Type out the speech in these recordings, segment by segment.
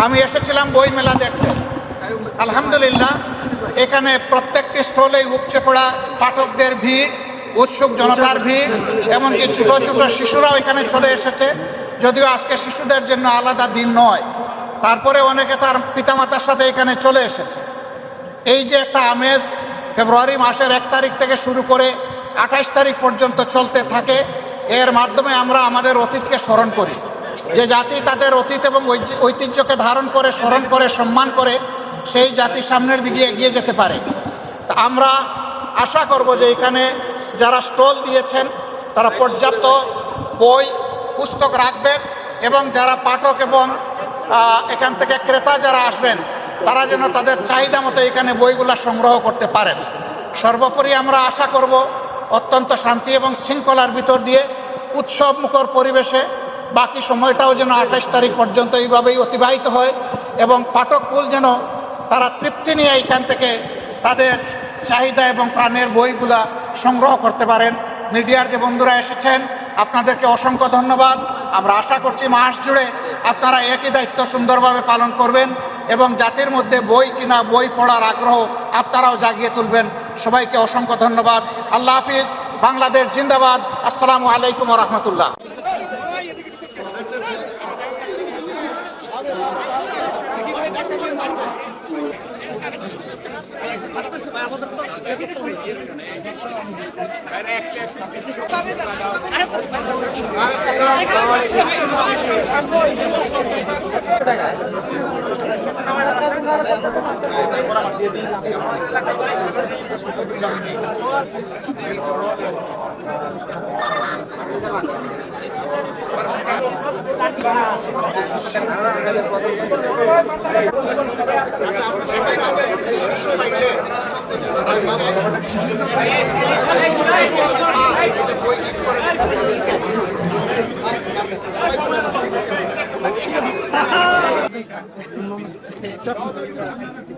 আমি এসেছিলাম বই মেলা দেখতে। আলহামদুলিল্লাহ, এখানে প্রত্যেকটি স্টলেই উপচে পড়া পাঠকদের ভিড়, উৎসুক জনতার ভিড়, এমনকি ছোট ছোট শিশুরাও এখানে চলে এসেছে। যদিও আজকে শিশুদের জন্য আলাদা দিন নয়, তারপরে অনেকে তার পিতামাতার সাথে এখানে চলে এসেছে। এই যে একটা আমেজ ফেব্রুয়ারি মাসের 1 তারিখ থেকে শুরু করে 28 তারিখ পর্যন্ত চলতে থাকে, এর মাধ্যমে আমরা আমাদের অতীতকে স্মরণ করি। যে জাতি তাদের অতীত এবং ঐতিহ্যকে ধারণ করে, স্মরণ করে, সম্মান করে, সেই জাতি সামনের দিকে এগিয়ে যেতে পারে। আমরা আশা করব যে এখানে যারা স্টল দিয়েছেন তারা পর্যাপ্ত বই পুস্তক রাখবেন, এবং যারা পাঠক এবং এখান থেকে ক্রেতা যারা আসবেন তারা যেন তাদের চাহিদা মতো এখানে বইগুলা সংগ্রহ করতে পারেন। সর্বোপরি আমরা আশা করব অত্যন্ত শান্তি এবং শৃঙ্খলার ভিতর দিয়ে উৎসবমুখর পরিবেশে বাকি সময়টাও যেন 28 তারিখ পর্যন্ত এইভাবেই অতিবাহিত হয়, এবং পাঠককুল যেন তারা তৃপ্তি নিয়ে এখান থেকে তাদের চাহিদা এবং প্রাণের বইগুলা সংগ্রহ করতে পারেন। মিডিয়ার যে বন্ধুরা এসেছেন আপনাদেরকে অসংখ্য ধন্যবাদ। আমরা আশা করছি মাস জুড়ে আপনারা একই দায়িত্ব সুন্দরভাবে পালন করবেন এবং জাতির মধ্যে বই কিনা, বই পড়ার আগ্রহ আপনারাও জাগিয়ে তুলবেন। সবাইকে অসংখ্য ধন্যবাদ। আল্লাহ হাফিজ। বাংলাদেশ জিন্দাবাদ। আসসালামু আলাইকুম ওয়া রাহমাতুল্লাহ।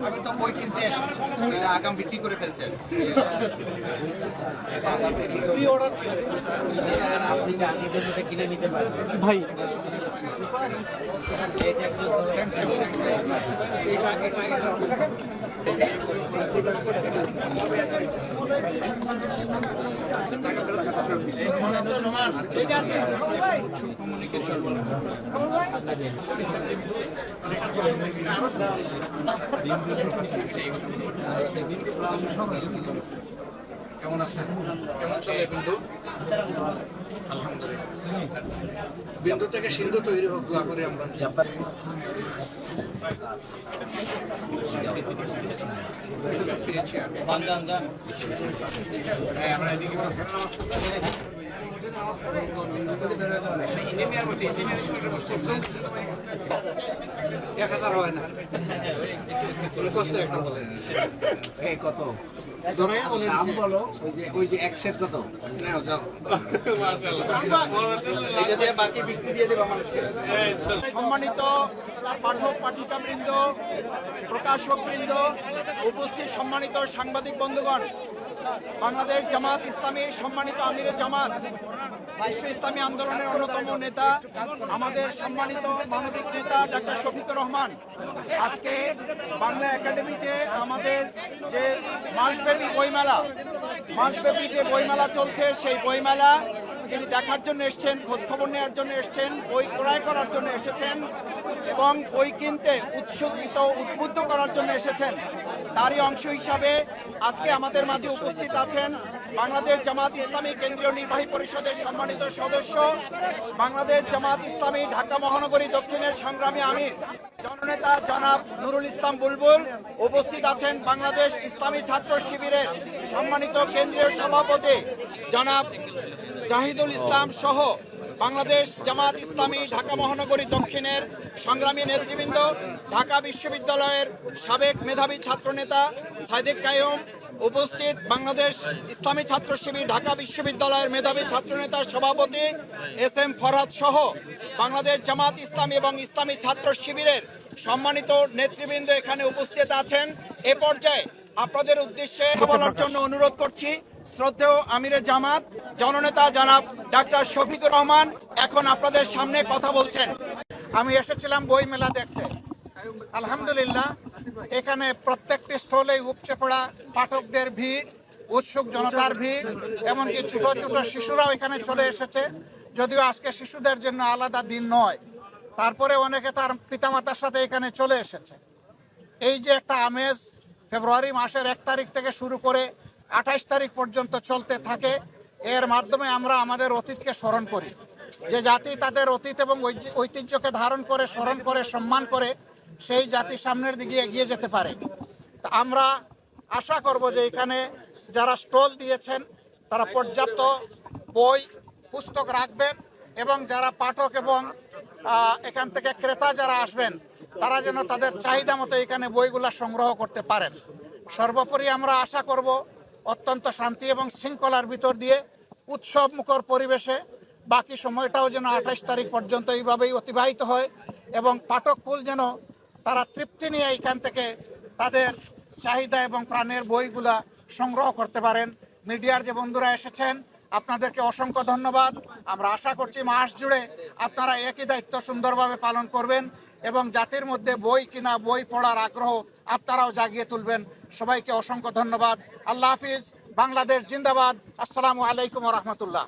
আমি তো বই কিনতে এসেছি, এটা আগাম বিক্রি করে ফেলছেন। কিনে নিতে পারবেন ভাই। কেমন আছেন? কেমন চলে বিন্দু? আলহামদুলিল্লাহ। বিন্দু থেকে সিন্ধু তৈরি হোক, দোয়া করে আমরা। এক হাজার হয় না, কষ্ট একটা বলেন কত সম্মানিত পাঠক পাঠিকাবৃন্দ, প্রকাশকবৃন্দ, উপস্থিত সম্মানিত সাংবাদিক বন্ধুগণ, বাংলাদেশ জামাত ইসলামী সম্মানিত আমিরে জামাত, বিশ্ব ইসলামী আন্দোলনের অন্যতম নেতা, আমাদের সম্মানিত মানবিক নেতা ডাক্তার শফিকুর রহমান আজকে বাংলা একাডেমিতে আমাদের যে মাসব্যাপী বইমেলা চলছে, সেই বইমেলা তিনি দেখার জন্য এসছেন, খোঁজখবর নেওয়ার জন্য এসছেন, বই ক্রয় করার জন্য এসেছেন এবং বই কিনতে উদ্বুদ্ধ করার জন্য এসেছেন। তারই অংশ হিসাবে আজকে আমাদের মাঝে উপস্থিত আছেন বাংলাদেশ জামাত ইসলামী কেন্দ্রীয় নির্বাহী পরিষদের সম্মানিত সদস্য, বাংলাদেশ জামাত ইসলামী ঢাকা মহানগরী দক্ষিণের সংগ্রামী আমির জননেতা জনাব নুরুল ইসলাম বুলবুল, উপস্থিত আছেন বাংলাদেশ ইসলামী ছাত্র শিবিরের সম্মানিত কেন্দ্রীয় সভাপতি জনাব জাহিদুল ইসলাম সহ বাংলাদেশ জামাত ইসলামী ঢাকা মহানগরী দক্ষিণের সংগ্রামী নেতৃবৃন্দ, ঢাকা বিশ্ববিদ্যালয়ের সাবেক মেধাবী ছাত্রনেতা সাইদেক কাইয়ুম, উপস্থিত বাংলাদেশ ইসলামী ছাত্র শিবির ঢাকা বিশ্ববিদ্যালয়ের মেধাবী ছাত্রনেতা সভাপতি এস.এম. ফরহাদ সহ বাংলাদেশ জামাত ইসলামী এবং ইসলামী ছাত্র শিবিরের সম্মানিত নেতৃবৃন্দ এখানে উপস্থিত আছেন। এ পর্যায়ে আপনাদের উদ্দেশ্যে বলার জন্য অনুরোধ করছি শ্রদ্ধেয় আমিরে জামাত জননেতা জনাব ডাক্তার শফিকুর রহমান এখন আপনাদের সামনে কথা বলছেন। আমি এসেছিলাম বই মেলা দেখতে। আলহামদুলিল্লাহ এখানে প্রত্যেকটি স্টলেই উপচে পড়া পাঠকদের ভিড়, উৎসুক জনতার ভিড়, এমনকি ছোট ছোট শিশুরাও এখানে চলে এসেছে। যদিও আজকে শিশুদের জন্য আলাদা দিন নয়, তারপরে অনেকে তার পিতামাতার সাথে এখানে চলে এসেছে। এই যে একটা আমেজ ফেব্রুয়ারি মাসের 1 তারিখ থেকে শুরু করে 28 তারিখ পর্যন্ত চলতে থাকে, এর মাধ্যমে আমরা আমাদের অতীতকে স্মরণ করি। যে জাতি তাদের অতীত এবং ঐতিহ্যকে ধারণ করে, স্মরণ করে, সম্মান করে, সেই জাতি সামনের দিকে এগিয়ে যেতে পারে। তা আমরা আশা করব যে এখানে যারা স্টল দিয়েছেন তারা পর্যাপ্ত বই পুস্তক রাখবেন, এবং যারা পাঠক এবং এখান থেকে ক্রেতা যারা আসবেন তারা যেন তাদের চাহিদা মতো এখানে বইগুলা সংগ্রহ করতে পারেন। সর্বোপরি আমরা আশা করব অত্যন্ত শান্তি এবং শৃঙ্খলার ভিতর দিয়ে উৎসব মুখর পরিবেশে বাকি সময়টাও যেন 28 তারিখ পর্যন্ত এইভাবেই অতিবাহিত হয়, এবং পাঠককুল যেন তারা তৃপ্তি নিয়ে এখান থেকে তাদের চাহিদা এবং প্রাণের বইগুলা সংগ্রহ করতে পারেন। মিডিয়ার যে বন্ধুরা এসেছেন আপনাদেরকে অসংখ্য ধন্যবাদ। আমরা আশা করছি মাস জুড়ে আপনারা একই দায়িত্ব সুন্দরভাবে পালন করবেন এবং জাতির মধ্যে বই কিনা, বই পড়ার আগ্রহ আপনারাও জাগিয়ে তুলবেন। সবাইকে অসংখ্য ধন্যবাদ। আল্লাহ হাফিজ। বাংলাদেশ জিন্দাবাদ। আসসালামু আলাইকুম ওয়া রাহমাতুল্লাহ।